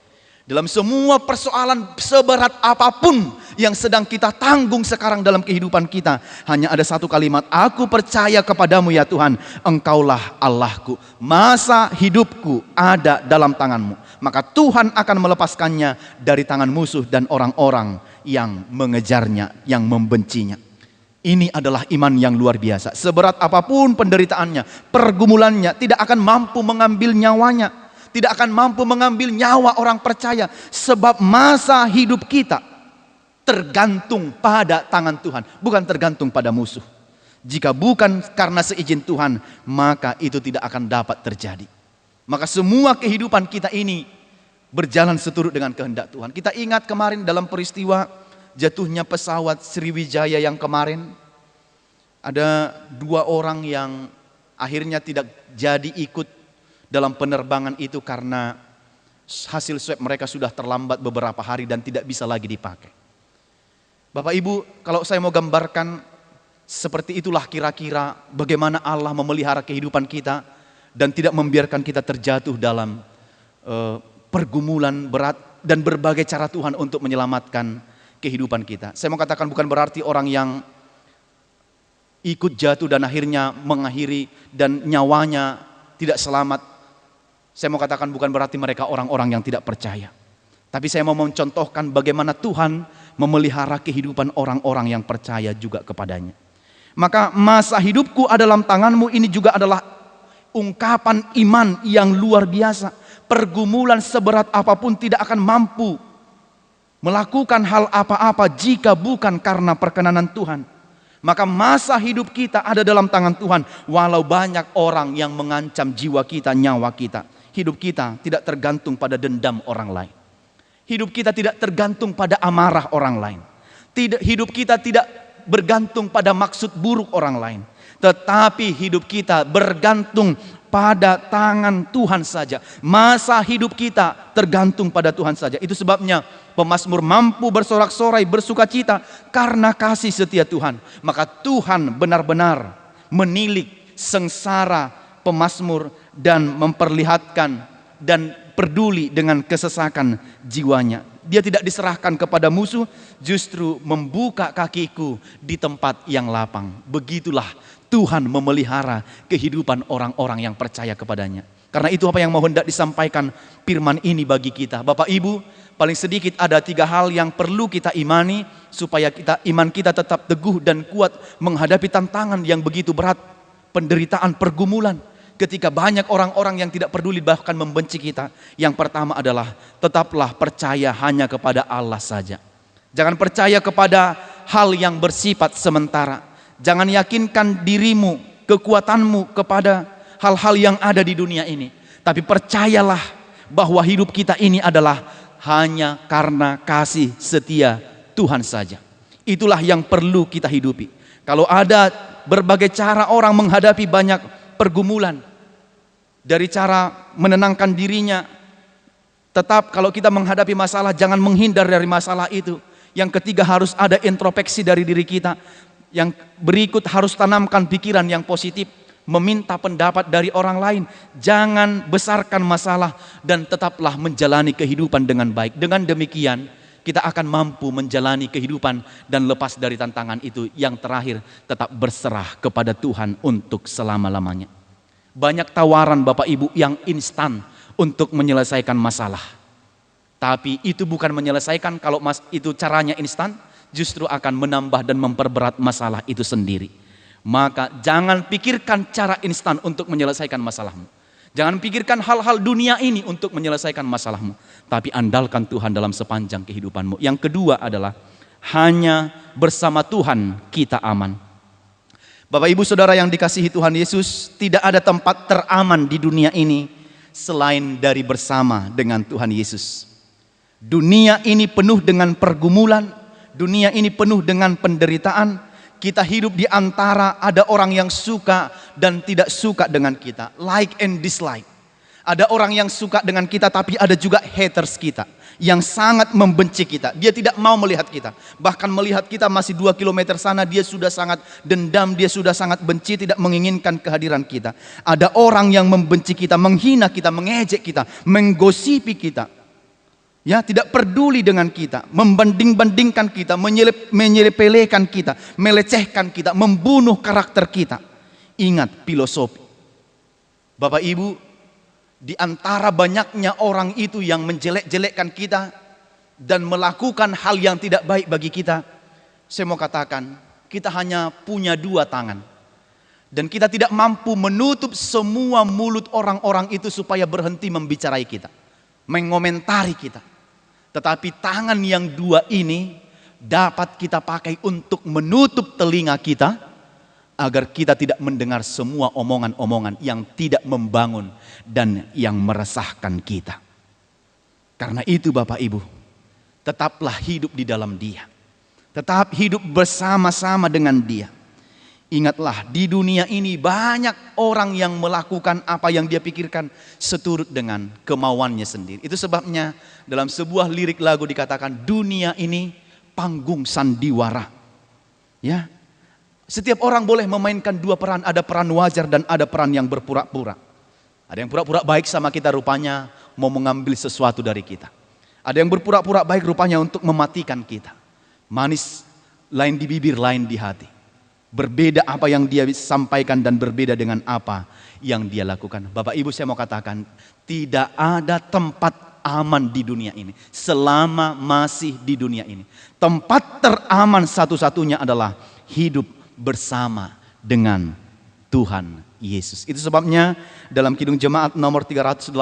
Dalam semua persoalan seberat apapun yang sedang kita tanggung sekarang dalam kehidupan kita, hanya ada satu kalimat, aku percaya kepadamu ya Tuhan, engkaulah Allahku. Masa hidupku ada dalam tanganmu, maka Tuhan akan melepaskannya dari tangan musuh dan orang-orang yang mengejarnya, yang membencinya. Ini adalah iman yang luar biasa. Seberat apapun penderitaannya, pergumulannya, tidak akan mampu mengambil nyawanya, tidak akan mampu mengambil nyawa orang percaya, sebab masa hidup kita tergantung pada tangan Tuhan, bukan tergantung pada musuh. Jika bukan karena seizin Tuhan, maka itu tidak akan dapat terjadi. Maka semua kehidupan kita ini berjalan seturut dengan kehendak Tuhan. Kita ingat kemarin dalam peristiwa jatuhnya pesawat Sriwijaya yang kemarin, ada 2 orang yang akhirnya tidak jadi ikut dalam penerbangan itu karena hasil swab mereka sudah terlambat beberapa hari dan tidak bisa lagi dipakai. Bapak Ibu, kalau saya mau gambarkan, seperti itulah kira-kira bagaimana Allah memelihara kehidupan kita dan tidak membiarkan kita terjatuh dalam pergumulan berat dan berbagai cara Tuhan untuk menyelamatkan kehidupan kita. Saya mau katakan bukan berarti orang yang ikut jatuh dan akhirnya mengakhiri dan nyawanya tidak selamat. Saya mau katakan bukan berarti mereka orang-orang yang tidak percaya. Tapi saya mau mencontohkan bagaimana Tuhan memelihara kehidupan orang-orang yang percaya juga kepadanya. Maka masa hidupku ada dalam tanganmu ini juga adalah ungkapan iman yang luar biasa. Pergumulan seberat apapun tidak akan mampu melakukan hal apa-apa jika bukan karena perkenanan Tuhan. Maka masa hidup kita ada dalam tangan Tuhan. Walau banyak orang yang mengancam jiwa kita, nyawa kita, hidup kita tidak tergantung pada dendam orang lain. Hidup kita tidak tergantung pada amarah orang lain. Hidup kita tidak bergantung pada maksud buruk orang lain. Tetapi hidup kita bergantung pada tangan Tuhan saja. Masa hidup kita tergantung pada Tuhan saja. Itu sebabnya pemazmur mampu bersorak-sorai, bersukacita karena kasih setia Tuhan. Maka Tuhan benar-benar menilik sengsara pemazmur dan memperlihatkan dan peduli dengan kesesakan jiwanya. Dia tidak diserahkan kepada musuh, justru membuka kakiku di tempat yang lapang. Begitulah Tuhan memelihara kehidupan orang-orang yang percaya kepadanya. Karena itu apa yang mau hendak disampaikan firman ini bagi kita. Bapak Ibu, paling sedikit ada 3 hal yang perlu kita imani supaya iman kita tetap teguh dan kuat menghadapi tantangan yang begitu berat, penderitaan, pergumulan. Ketika banyak orang-orang yang tidak peduli bahkan membenci kita. Yang pertama adalah tetaplah percaya hanya kepada Allah saja. Jangan percaya kepada hal yang bersifat sementara. Jangan yakinkan dirimu, kekuatanmu kepada hal-hal yang ada di dunia ini. Tapi percayalah bahwa hidup kita ini adalah hanya karena kasih setia Tuhan saja. Itulah yang perlu kita hidupi. Kalau ada berbagai cara orang menghadapi banyak pergumulan, dari cara menenangkan dirinya, tetap kalau kita menghadapi masalah jangan menghindar dari masalah itu. Yang ketiga harus ada introspeksi dari diri kita. Yang berikut harus tanamkan pikiran yang positif, meminta pendapat dari orang lain. Jangan besarkan masalah dan tetaplah menjalani kehidupan dengan baik. Dengan demikian kita akan mampu menjalani kehidupan dan lepas dari tantangan itu. Yang terakhir tetap berserah kepada Tuhan untuk selama-lamanya. Banyak tawaran Bapak Ibu yang instan untuk menyelesaikan masalah. Tapi itu bukan menyelesaikan. Kalau itu caranya instan, justru akan menambah dan memperberat masalah itu sendiri. Maka jangan pikirkan cara instan untuk menyelesaikan masalahmu. Jangan pikirkan hal-hal dunia ini untuk menyelesaikan masalahmu. Tapi andalkan Tuhan dalam sepanjang kehidupanmu. Yang kedua adalah hanya bersama Tuhan kita aman. Bapak Ibu Saudara yang dikasihi Tuhan Yesus, tidak ada tempat teraman di dunia ini selain dari bersama dengan Tuhan Yesus. Dunia ini penuh dengan pergumulan, dunia ini penuh dengan penderitaan. Kita hidup di antara ada orang yang suka dan tidak suka dengan kita, like and dislike. Ada orang yang suka dengan kita, tapi ada juga haters kita yang sangat membenci kita. Dia tidak mau melihat kita. Bahkan melihat kita masih 2 kilometer sana, dia sudah sangat dendam, dia sudah sangat benci, tidak menginginkan kehadiran kita. Ada orang yang membenci kita, menghina kita, mengejek kita, menggosipi kita. Ya, tidak peduli dengan kita, membanding-bandingkan kita, menyepelekan kita, melecehkan kita, membunuh karakter kita. Ingat filosofi. Bapak Ibu, di antara banyaknya orang itu yang menjelek-jelekkan kita dan melakukan hal yang tidak baik bagi kita, saya mau katakan, kita hanya punya 2 tangan. Dan kita tidak mampu menutup semua mulut orang-orang itu supaya berhenti membicarai kita, mengomentari kita. Tetapi tangan yang 2 ini dapat kita pakai untuk menutup telinga kita, agar kita tidak mendengar semua omongan-omongan yang tidak membangun dan yang meresahkan kita. Karena itu Bapak Ibu, tetaplah hidup di dalam Dia. Tetap hidup bersama-sama dengan Dia. Ingatlah, di dunia ini banyak orang yang melakukan apa yang dia pikirkan seturut dengan kemauannya sendiri. Itu sebabnya dalam sebuah lirik lagu dikatakan, dunia ini panggung sandiwara. Ya. Setiap orang boleh memainkan 2 peran, ada peran wajar dan ada peran yang berpura-pura. Ada yang pura-pura baik sama kita, rupanya mau mengambil sesuatu dari kita. Ada yang berpura-pura baik rupanya untuk mematikan kita. Manis lain di bibir, lain di hati. Berbeda apa yang dia sampaikan dan berbeda dengan apa yang dia lakukan. Bapak Ibu, saya mau katakan, tidak ada tempat aman di dunia ini selama masih di dunia ini. Tempat teraman satu-satunya adalah hidup bersama dengan Tuhan Yesus. Itu sebabnya dalam Kidung Jemaat nomor 388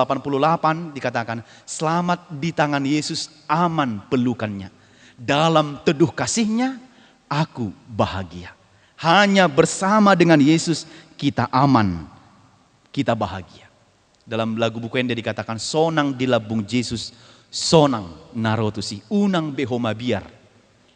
dikatakan, selamat di tangan Yesus, aman pelukannya. Dalam teduh kasihnya aku bahagia. Hanya bersama dengan Yesus kita aman, kita bahagia. Dalam lagu buku Ende dikatakan, sonang di labung Yesus, sonang narotusi, unang behoma biar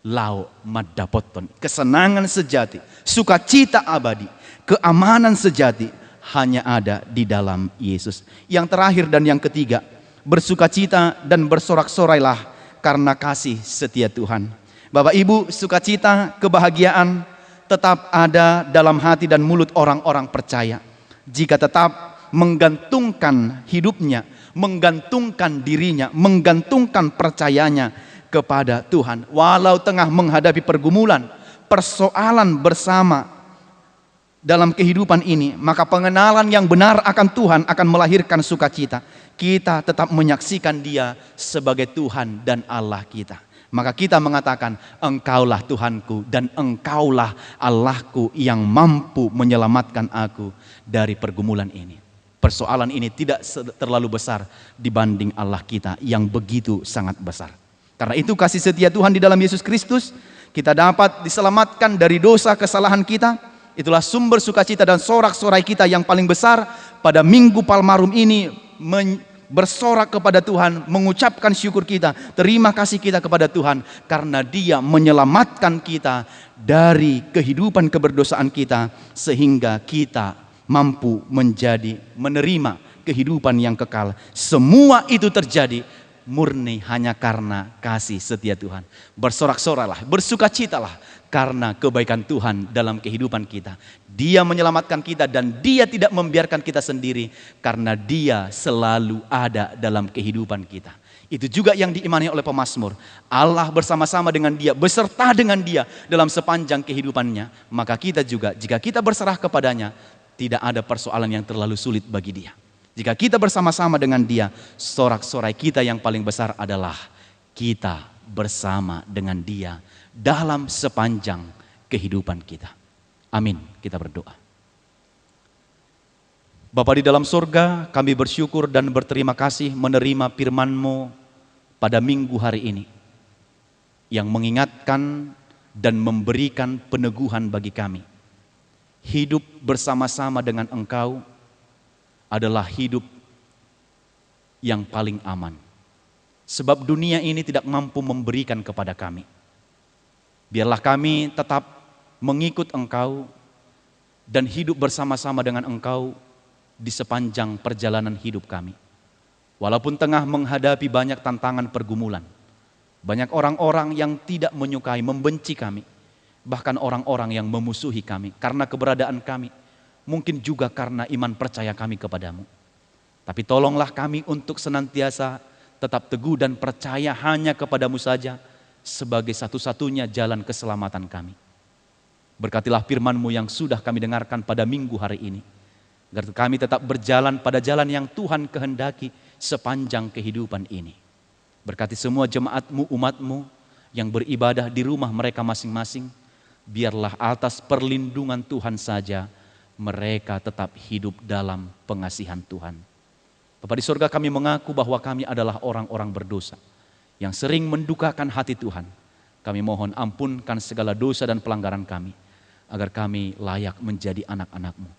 lau madapoton. Kesenangan sejati, sukacita abadi, keamanan sejati hanya ada di dalam Yesus. Yang terakhir dan yang ketiga, bersukacita dan bersorak-sorailah karena kasih setia Tuhan. Bapak Ibu, sukacita, kebahagiaan tetap ada dalam hati dan mulut orang-orang percaya. Jika tetap menggantungkan hidupnya, menggantungkan dirinya, menggantungkan percayanya kepada Tuhan. Walau tengah menghadapi pergumulan, persoalan bersama dalam kehidupan ini, maka pengenalan yang benar akan Tuhan akan melahirkan sukacita. Kita tetap menyaksikan Dia sebagai Tuhan dan Allah kita. Maka kita mengatakan, Engkaulah Tuhanku dan Engkaulah Allahku yang mampu menyelamatkan aku dari pergumulan ini. Persoalan ini tidak terlalu besar dibanding Allah kita yang begitu sangat besar. Karena itu kasih setia Tuhan di dalam Yesus Kristus, kita dapat diselamatkan dari dosa kesalahan kita. Itulah sumber sukacita dan sorak-sorai kita yang paling besar pada Minggu Palmarum ini, bersorak kepada Tuhan, mengucapkan syukur kita, terima kasih kita kepada Tuhan karena Dia menyelamatkan kita dari kehidupan keberdosaan kita sehingga kita mampu menerima kehidupan yang kekal. Semua itu terjadi murni hanya karena kasih setia Tuhan. Bersorak-soraklah, bersukacitalah karena kebaikan Tuhan dalam kehidupan kita. Dia menyelamatkan kita dan Dia tidak membiarkan kita sendiri karena Dia selalu ada dalam kehidupan kita. Itu juga yang diimani oleh pemazmur. Allah bersama-sama dengan dia, beserta dengan dia dalam sepanjang kehidupannya. Maka kita juga, jika kita berserah kepadanya, tidak ada persoalan yang terlalu sulit bagi dia. Jika kita bersama-sama dengan Dia, sorak-sorai kita yang paling besar adalah kita bersama dengan Dia dalam sepanjang kehidupan kita. Amin. Kita berdoa. Bapa di dalam surga, kami bersyukur dan berterima kasih menerima firman-Mu pada minggu hari ini yang mengingatkan dan memberikan peneguhan bagi kami. Hidup bersama-sama dengan Engkau adalah hidup yang paling aman. Sebab dunia ini tidak mampu memberikan kepada kami. Biarlah kami tetap mengikut Engkau dan hidup bersama-sama dengan Engkau di sepanjang perjalanan hidup kami. Walaupun tengah menghadapi banyak tantangan pergumulan, banyak orang-orang yang tidak menyukai, membenci kami, bahkan orang-orang yang memusuhi kami karena keberadaan kami, mungkin juga karena iman percaya kami kepadamu. Tapi tolonglah kami untuk senantiasa tetap teguh dan percaya hanya kepadamu saja sebagai satu-satunya jalan keselamatan kami. Berkatilah firman-Mu yang sudah kami dengarkan pada minggu hari ini, agar kami tetap berjalan pada jalan yang Tuhan kehendaki sepanjang kehidupan ini. Berkati semua jemaat-Mu, umat-Mu yang beribadah di rumah mereka masing-masing. Biarlah atas perlindungan Tuhan saja mereka tetap hidup dalam pengasihan Tuhan. Bapa di surga, kami mengaku bahwa kami adalah orang-orang berdosa yang sering mendukakan hati Tuhan. Kami mohon ampunkan segala dosa dan pelanggaran kami, agar kami layak menjadi anak-anak-Mu.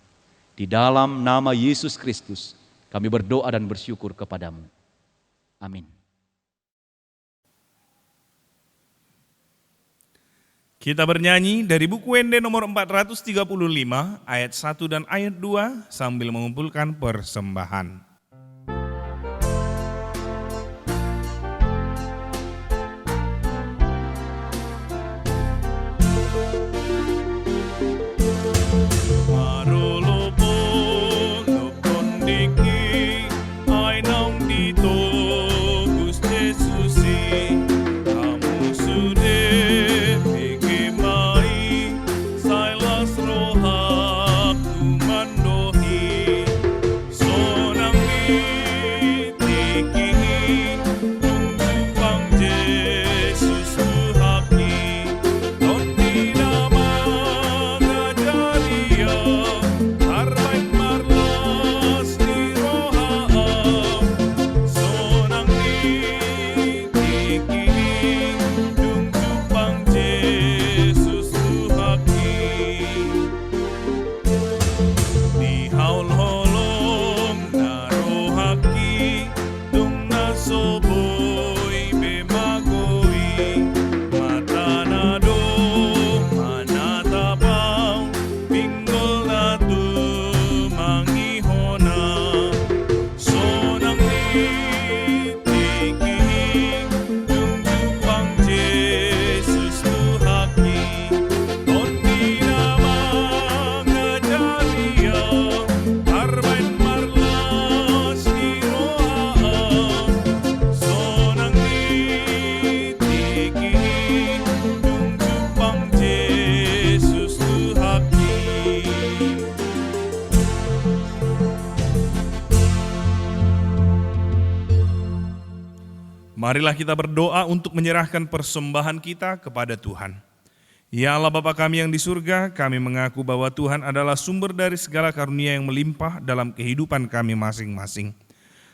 Di dalam nama Yesus Kristus kami berdoa dan bersyukur kepadamu. Amin. Kita bernyanyi dari buku WND nomor 435 ayat 1 dan ayat 2 sambil mengumpulkan persembahan. Marilah kita berdoa untuk menyerahkan persembahan kita kepada Tuhan. Ya Allah Bapa kami yang di surga, kami mengaku bahwa Tuhan adalah sumber dari segala karunia yang melimpah dalam kehidupan kami masing-masing.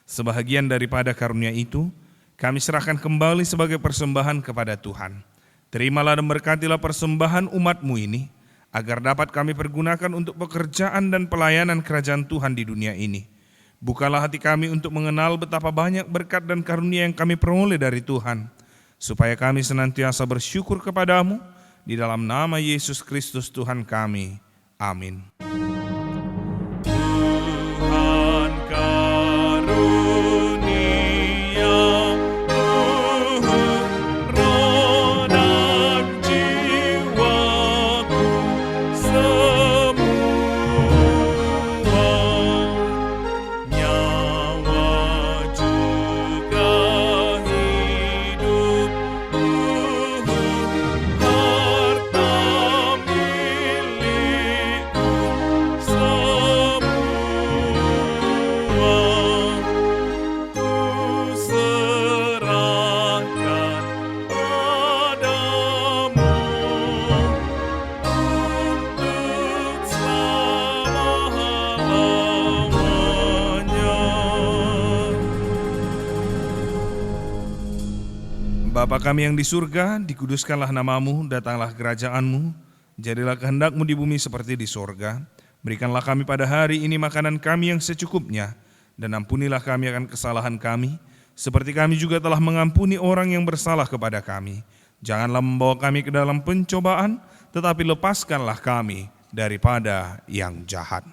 Sebahagian daripada karunia itu, kami serahkan kembali sebagai persembahan kepada Tuhan. Terimalah dan berkatilah persembahan umat-Mu ini, agar dapat kami pergunakan untuk pekerjaan dan pelayanan kerajaan Tuhan di dunia ini. Bukalah hati kami untuk mengenal betapa banyak berkat dan karunia yang kami peroleh dari Tuhan, supaya kami senantiasa bersyukur kepadamu, di dalam nama Yesus Kristus Tuhan kami. Amin. Tuhan karuniamu, roh dan jiwaku semua, nyawa juga hidupku, harta milikku semua, ku serahkan padamu untuk selama-lamanya. Bapa kami yang di surga, dikuduskanlah namamu, datanglah kerajaanmu, jadilah kehendak-Mu di bumi seperti di sorga. Berikanlah kami pada hari ini makanan kami yang secukupnya, dan ampunilah kami akan kesalahan kami, seperti kami juga telah mengampuni orang yang bersalah kepada kami. Janganlah membawa kami ke dalam pencobaan, tetapi lepaskanlah kami daripada yang jahat.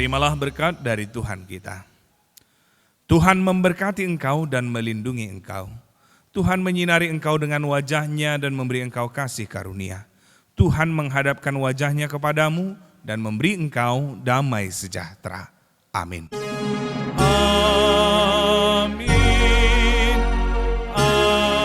Terimalah berkat dari Tuhan kita. Tuhan memberkati engkau dan melindungi engkau. Tuhan menyinari engkau dengan wajah-Nya dan memberi engkau kasih karunia. Tuhan menghadapkan wajah-Nya kepadamu dan memberi engkau damai sejahtera. Amin. Amin. Amin.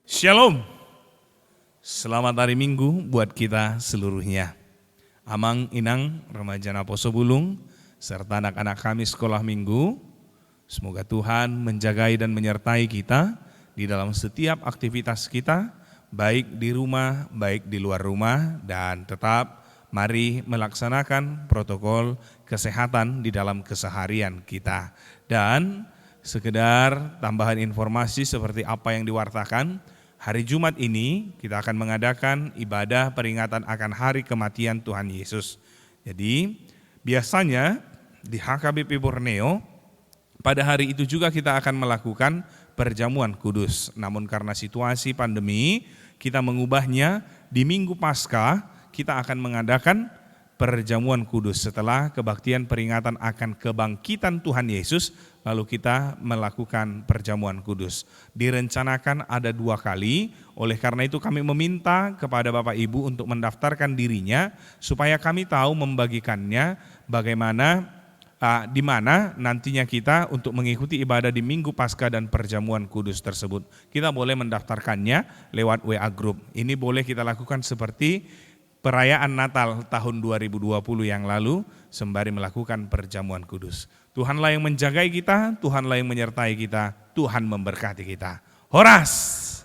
Shalom. Selamat hari Minggu buat kita seluruhnya. Amang, Inang, remaja Naposo Bulung, serta anak-anak kami sekolah minggu, semoga Tuhan menjagai dan menyertai kita di dalam setiap aktivitas kita, baik di rumah, baik di luar rumah, dan tetap mari melaksanakan protokol kesehatan di dalam keseharian kita. Dan sekedar tambahan informasi seperti apa yang diwartakan, hari Jumat ini kita akan mengadakan ibadah peringatan akan hari kematian Tuhan Yesus. Jadi biasanya di HKBP Borneo pada hari itu juga kita akan melakukan perjamuan kudus. Namun karena situasi pandemi kita mengubahnya di Minggu Paskah kita akan mengadakan perjamuan kudus setelah kebaktian peringatan akan kebangkitan Tuhan Yesus, lalu kita melakukan perjamuan kudus. Direncanakan ada 2 kali, oleh karena itu kami meminta kepada Bapak Ibu untuk mendaftarkan dirinya supaya kami tahu membagikannya bagaimana, di mana nantinya kita untuk mengikuti ibadah di Minggu Paskah dan perjamuan kudus tersebut. Kita boleh mendaftarkannya lewat WA Group. Ini boleh kita lakukan seperti perayaan Natal tahun 2020 yang lalu sembari melakukan perjamuan kudus. Tuhanlah yang menjagai kita, Tuhanlah yang menyertai kita, Tuhan memberkati kita. Horas!